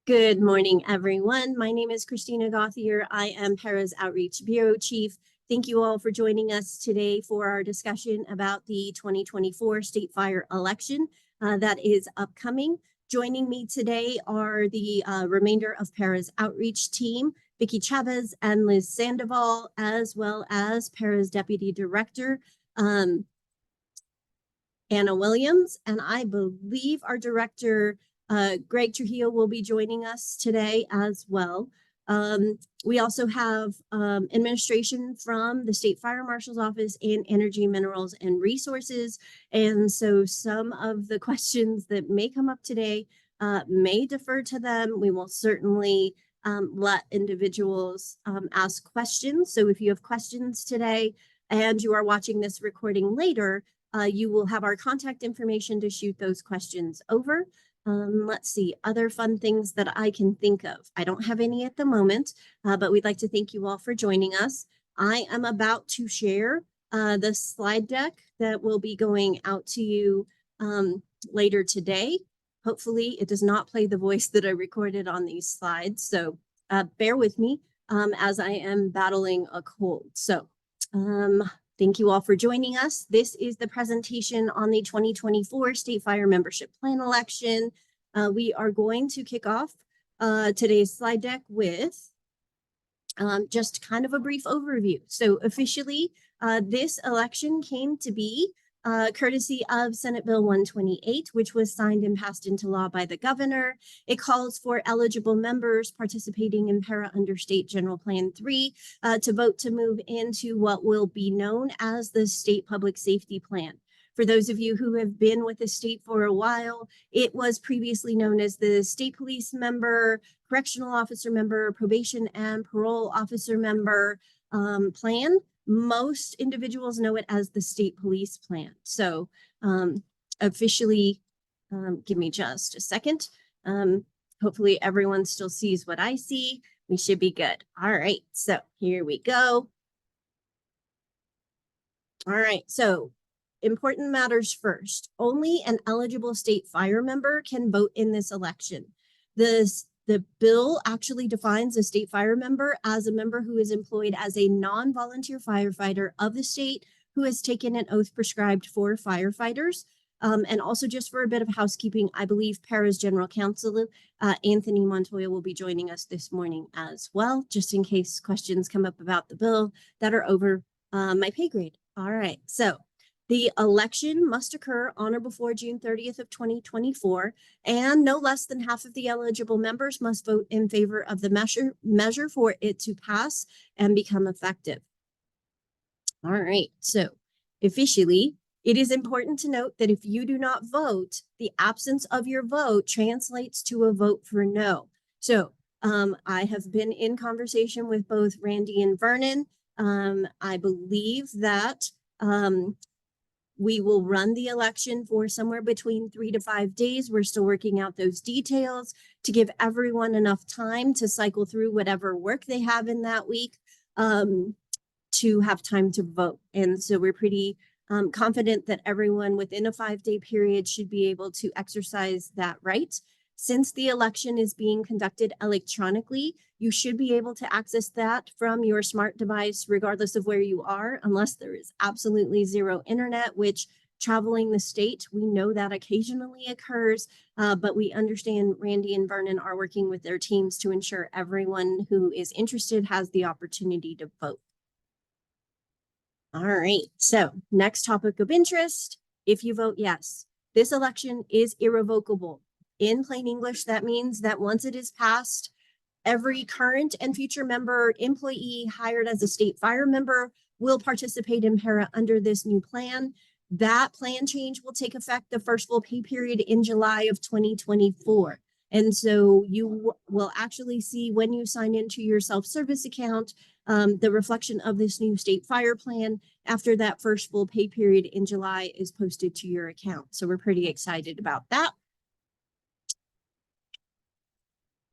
Good morning, everyone. My name is Christina Gauthier. I am Para's Outreach Bureau Chief. Thank you all for joining us today for our discussion about the 2024 state fire election that is upcoming. Joining me today are the remainder of Para's Outreach team, Vicki Chavez and Liz Sandoval, as well as Para's Deputy Director, Anna Williams, and I believe our Director, Greg Trujillo, will be joining us today as well. We also have administration from the State Fire Marshal's Office in Energy, Minerals, and Resources. And so some of the questions that may come up today may defer to them. We will certainly let individuals ask questions. So if you have questions today and you are watching this recording later, you will have our contact information to shoot those questions over. Let's see, other fun things that I can think of. I don't have any at the moment, but we'd like to thank you all for joining us. I am about to share the slide deck that will be going out to you later today. Hopefully it does not play the voice that I recorded on these slides, so bear with me as I am battling a cold. So thank you all for joining us. This is the presentation on the 2024 State Fire Membership Plan election. We are going to kick off today's slide deck with just kind of a brief overview. So officially, this election came to be courtesy of Senate Bill 128, which was signed and passed into law by the governor. It calls for eligible members participating in Para under State General Plan 3 to vote to move into what will be known as the State Public Safety Plan. For those of you who have been with the state for a while, it was previously known as the State Police Member, Correctional Officer Member, Probation and Parole Officer Member Plan. Most individuals know it as the State Police Plan. So officially, give me just a second. Hopefully everyone still sees what I see. We should be good. All right, so here we go. All right, so important matters first. Only an eligible state fire member can vote in this election. The bill actually defines a state fire member as a member who is employed as a non-volunteer firefighter of the state who has taken an oath prescribed for firefighters. And also, just for a bit of housekeeping, I believe Para's General Counsel, Anthony Montoya, will be joining us this morning as well, just in case questions come up about the bill that are over my pay grade. All right, so the election must occur on or before June 30th of 2024, and no less than half of the eligible members must vote in favor of the measure for it to pass and become effective. All right, so officially, it is important to note that if you do not vote, the absence of your vote translates to a vote for no. So I have been in conversation with both Randy and Vernon. I believe that we will run the election for somewhere between 3 to 5 days. We're still working out those details to give everyone enough time to cycle through whatever work they have in that week to have time to vote. And so we're pretty confident that everyone within a 5-day period should be able to exercise that right. Since the election is being conducted electronically, you should be able to access that from your smart device, regardless of where you are, unless there is absolutely zero internet, which traveling the state, we know that occasionally occurs, but we understand Randy and Vernon are working with their teams to ensure everyone who is interested has the opportunity to vote. All right, so next topic of interest, if you vote yes, this election is irrevocable. In plain English, that means that once it is passed, every current and future member, employee hired as a state fire member will participate in Para under this new plan. That plan change will take effect the first full pay period in July of 2024. And so you will actually see when you sign into your self-service account, the reflection of this new state fire plan after that first full pay period in July is posted to your account. So we're pretty excited about that.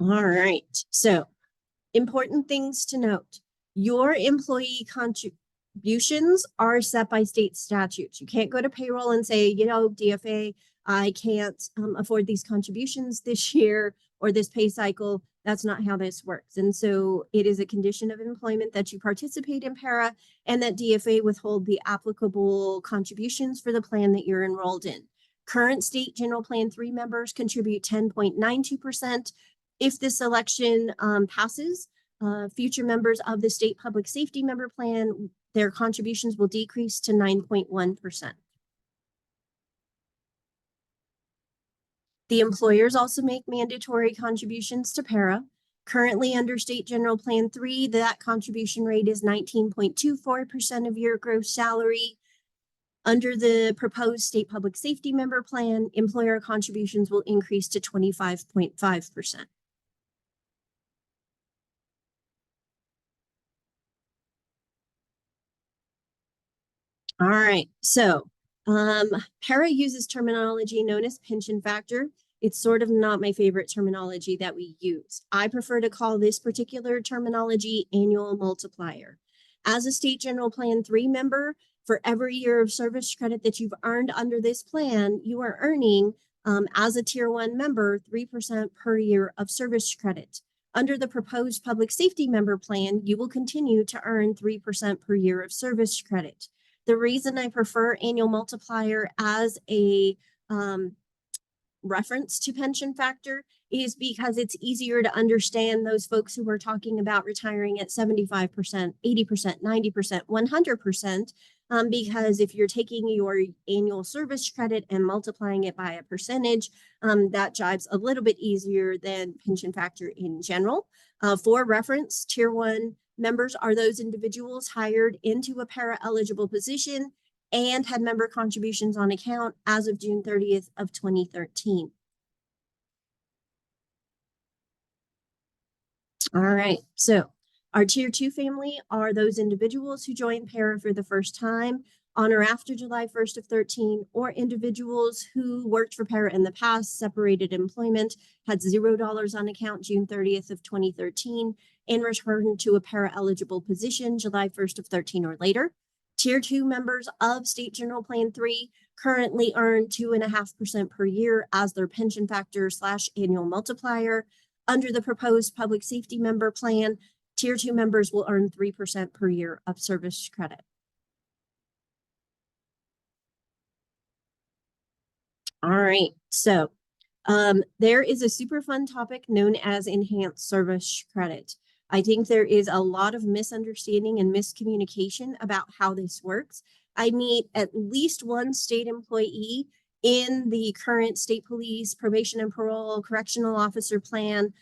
All right, so important things to note. Your employee contributions are set by state statutes. You can't go to payroll and say, you know, DFA, I can't afford these contributions this year or this pay cycle. That's not how this works. And so it is a condition of employment that you participate in para and that DFA withhold the applicable contributions for the plan that you're enrolled in. Current state general plan 3 members contribute 10.92%. If this election passes, future members of the state public safety member plan, their contributions will decrease to 9.1%. The employers also make mandatory contributions to para. Currently under State General Plan 3, that contribution rate is 19.24% of your gross salary. Under the proposed state public safety member plan, employer contributions will increase to 25.5%. All right, so para uses terminology known as pension factor. It's sort of not my favorite terminology that we use. I prefer to call this particular terminology annual multiplier. As a State General Plan 3 member, for every year of service credit that you've earned under this plan, you are earning, as a Tier 1 member, 3% per year of service credit. Under the proposed public safety member plan, you will continue to earn 3% per year of service credit. The reason I prefer annual multiplier as a reference to pension factor is because it's easier to understand those folks who are talking about retiring at 75%, 80%, 90%, 100%, because if you're taking your annual service credit and multiplying it by a percentage, that jives a little bit easier than pension factor in general. For reference, Tier 1 members are those individuals hired into a para-eligible position and had member contributions on account as of June 30th of 2013. All right, so our Tier 2 family are those individuals who join para for the first time on or after July 1st of 13, or individuals who worked for para in the past, separated employment, had $0 on account June 30th of 2013, and returned to a para-eligible position July 1st of 13 or later. Tier 2 members of State General Plan 3 currently earn 2.5% per year as their pension factor / annual multiplier. Under the proposed public safety member plan, Tier 2 members will earn 3% per year of service credit. All right, so there is a super fun topic known as enhanced service credit. I think there is a lot of misunderstanding and miscommunication about how this works. I meet at least one state employee in the current state police probation and parole correctional officer plan,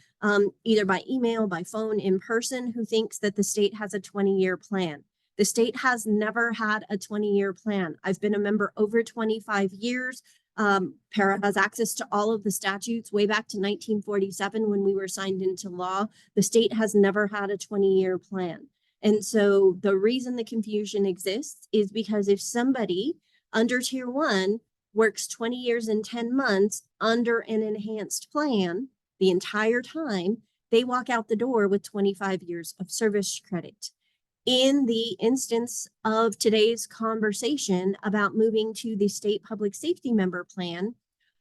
either by email, by phone, in person, who thinks that the state has a 20-year plan. The state has never had a 20-year plan. I've been a member over 25 years. Para has access to all of the statutes way back to 1947 when we were signed into law. The state has never had a 20-year plan. And so the reason the confusion exists is because if somebody under Tier 1 works 20 years and 10 months under an enhanced plan the entire time, they walk out the door with 25 years of service credit. In the instance of today's conversation about moving to the state public safety member plan,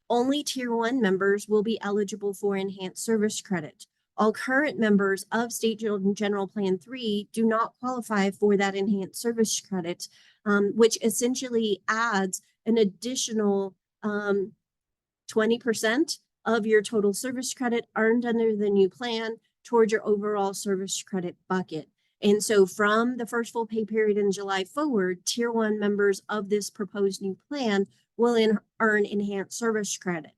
only Tier 1 members will be eligible for enhanced service credit. All current members of State General Plan 3 do not qualify for that enhanced service credit, which essentially adds an additional 20% of your total service credit earned under the new plan towards your overall service credit bucket. And so from the first full pay period in July forward, Tier 1 members of this proposed new plan will earn enhanced service credit.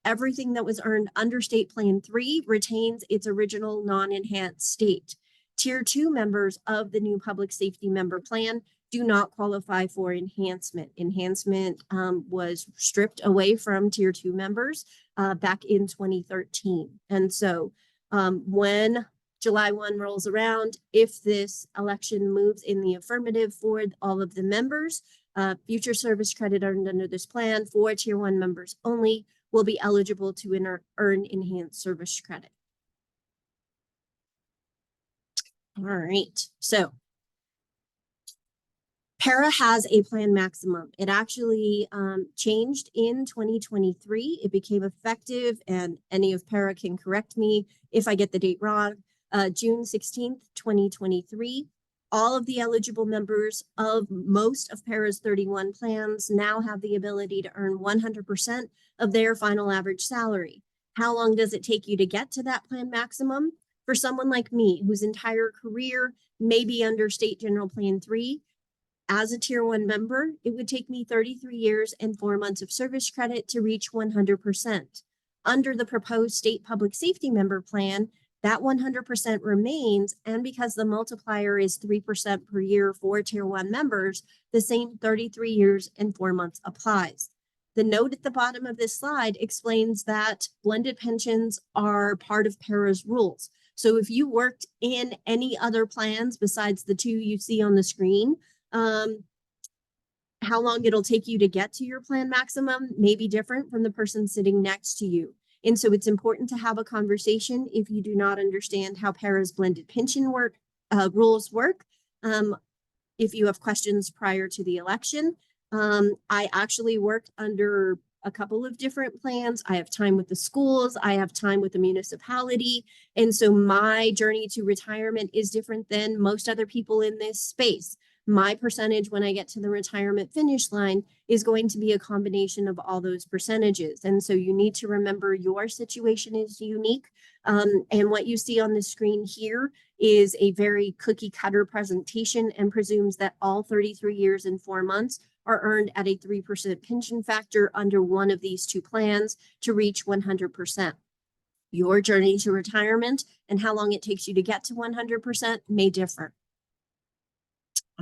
Everything that was earned under State Plan 3 retains its original non-enhanced state. Tier 2 members of the new public safety member plan do not qualify for enhancement. Enhancement was stripped away from Tier 2 members back in 2013. And so when July 1 rolls around, if this election moves in the affirmative for all of the members, future service credit earned under this plan for Tier 1 members only will be eligible to earn enhanced service credit. All right, so Para has a plan maximum. It actually changed in 2023. It became effective, and any of Para can correct me if I get the date wrong, June 16th, 2023. All of the eligible members of most of Para's 31 plans now have the ability to earn 100% of their final average salary. How long does it take you to get to that plan maximum? For someone like me, whose entire career may be under State General Plan 3, as a Tier 1 member, it would take me 33 years and 4 months of service credit to reach 100%. Under the proposed State Public Safety Member Plan, that 100% remains, and because the multiplier is 3% per year for Tier 1 members, the same 33 years and 4 months applies. The note at the bottom of this slide explains that blended pensions are part of Para's rules. So if you worked in any other plans besides the two you see on the screen, how long it'll take you to get to your plan maximum may be different from the person sitting next to you. And so it's important to have a conversation if you do not understand how Para's blended pension rules work. If you have questions prior to the election, I actually worked under a couple of different plans. I have time with the schools, I have time with the municipality. And so my journey to retirement is different than most other people in this space. My percentage when I get to the retirement finish line is going to be a combination of all those percentages. And so you need to remember your situation is unique. And what you see on the screen here is a very cookie cutter presentation and presumes that all 33 years and 4 months are earned at a 3% pension factor under one of these two plans to reach 100%. Your journey to retirement and how long it takes you to get to 100% may differ.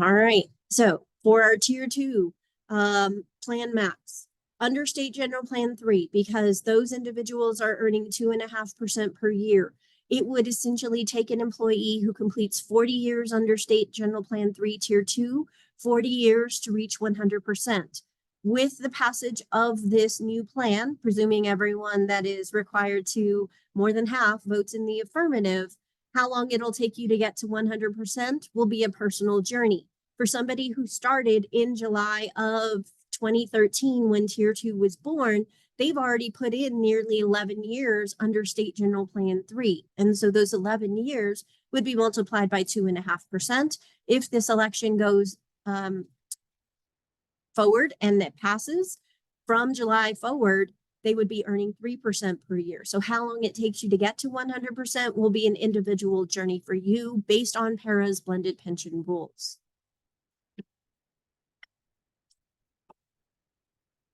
All right, so for our Tier 2 plan max, under State General Plan 3, because those individuals are earning 2.5% per year, it would essentially take an employee who completes 40 years under State General Plan 3 Tier 2, 40 years to reach 100%. With the passage of this new plan, presuming everyone that is required to more than half votes in the affirmative, how long it'll take you to get to 100% will be a personal journey. For somebody who started in July of 2013 when Tier 2 was born, they've already put in nearly 11 years under State General Plan 3. And so those 11 years would be multiplied by 2.5%. If this election goes forward and that passes, from July forward, they would be earning 3% per year. So how long it takes you to get to 100% will be an individual journey for you based on Para's blended pension rules.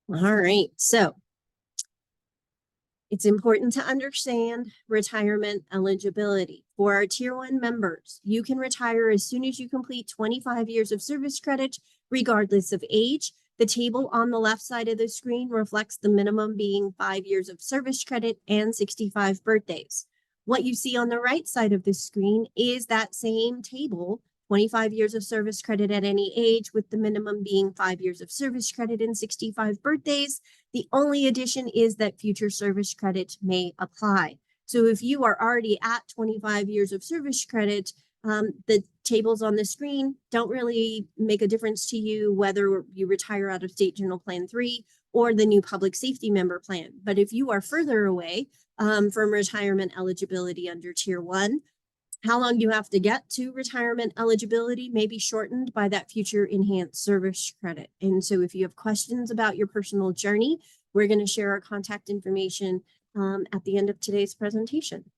All right, so it's important to understand retirement eligibility. For our Tier 1 members, you can retire as soon as you complete 25 years of service credit, regardless of age. The table on the left side of the screen reflects the minimum being 5 years of service credit and 65 birthdays. What you see on the right side of the screen is that same table, 25 years of service credit at any age, with the minimum being 5 years of service credit and 65 birthdays. The only addition is that future service credit may apply. So if you are already at 25 years of service credit, the tables on the screen don't really make a difference to you whether you retire out of State General Plan 3 or the new Public Safety Member Plan. But if you are further away from retirement eligibility under Tier 1, how long you have to get to retirement eligibility may be shortened by that future enhanced service credit. And so if you have questions about your personal journey, we're going to share our contact information at the end of today's presentation.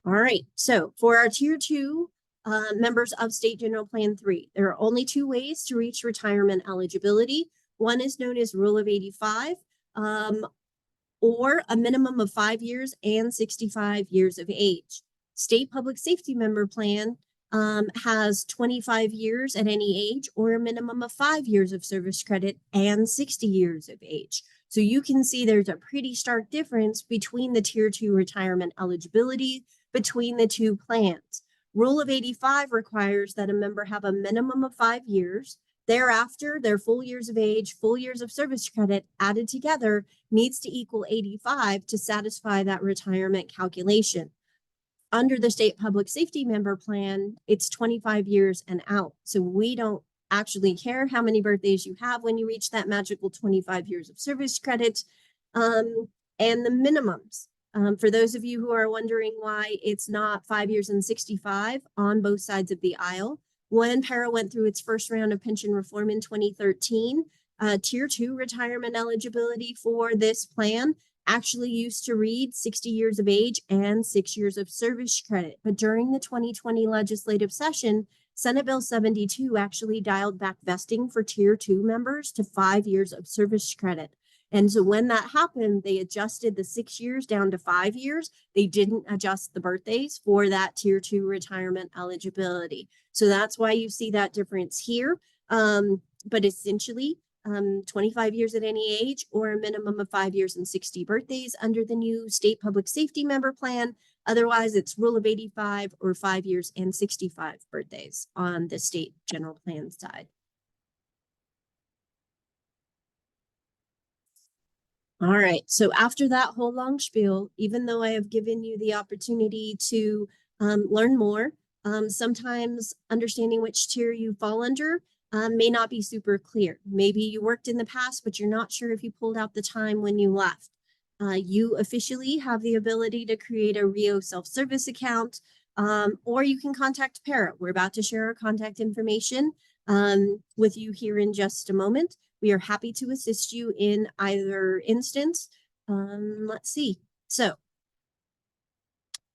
All right, so for our Tier 2 members of State General Plan 3, there are only 2 ways to reach retirement eligibility. One is known as Rule of 85, or a minimum of 5 years and 65 years of age. State Public Safety Member Plan has 25 years at any age or a minimum of 5 years of service credit and 60 years of age. So you can see there's a pretty stark difference between the Tier 2 retirement eligibility between the 2 plans. Rule of 85 requires that a member have a minimum of 5 years. Thereafter, their full years of age, full years of service credit added together needs to equal 85 to satisfy that retirement calculation. under the state public safety member plan, it's 25 years and out. So we don't actually care how many birthdays you have when you reach that magical 25 years of service credit. And the minimums. For those of you who are wondering why it's not 5 years and 65 on both sides of the aisle, when PARA went through its first round of pension reform in 2013, Tier 2 retirement eligibility for this plan actually used to read 60 years of age and 6 years of service credit. But during the 2020 legislative session, Senate Bill 72 actually dialed back vesting for Tier 2 members to 5 years of service credit. And so when that happened, they adjusted the 6 years down to 5 years. They didn't adjust the birthdays for that Tier 2 retirement eligibility. So that's why you see that difference here. But essentially, 25 years at any age or a minimum of 5 years and 60 birthdays under the new state public safety member plan. Otherwise, it's rule of 85 or 5 years and 65 birthdays on the state general plan side. All right, so after that whole long spiel, even though I have given you the opportunity to learn more, sometimes understanding which tier you fall under may not be super clear. Maybe you worked in the past, but you're not sure if you pulled out the time when you left. You officially have the ability to create a RIO self-service account, or you can contact PARA. We're about to share our contact information with you here in just a moment. We are happy to assist you in either instance. Let's see. So,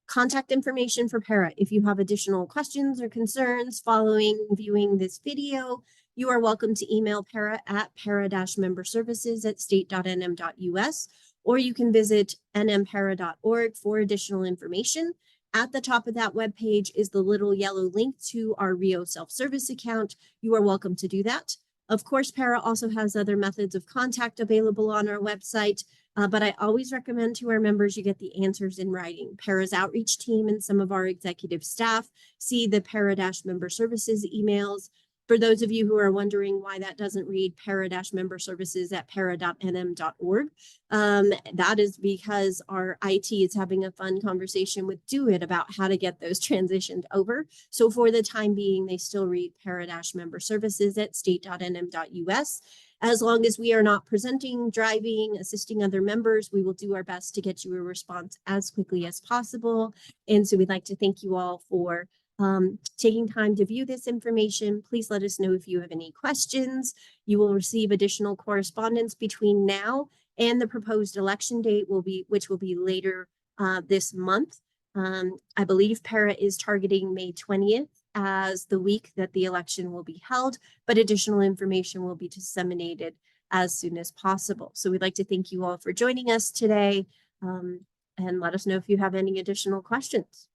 contact information for PARA. If you have additional questions or concerns following viewing this video, you are welcome to email PARA at para-memberservices@state.nm.us, or you can visit nmpara.org for additional information. At the top of that webpage is the little yellow link to our RIO self-service account. You are welcome to do that. Of course, PARA also has other methods of contact available on our website, but I always recommend to our members you get the answers in writing. PARA's outreach team and some of our executive staff see the PARA-member services emails. For those of you who are wondering why that doesn't read PARA-member services at para.nm.org, that is because our IT is having a fun conversation with DoIT about how to get those transitioned over. So for the time being, they still read para-member services at state.nm.us. As long as we are not presenting, driving, assisting other members, we will do our best to get you a response as quickly as possible. And so we'd like to thank you all for taking time to view this information. Please let us know if you have any questions. You will receive additional correspondence between now and the proposed election date, which will be later this month. I believe PARA is targeting May 20th as the week that the election will be held, but additional information will be disseminated as soon as possible. So we'd like to thank you all for joining us today, and let us know if you have any additional questions.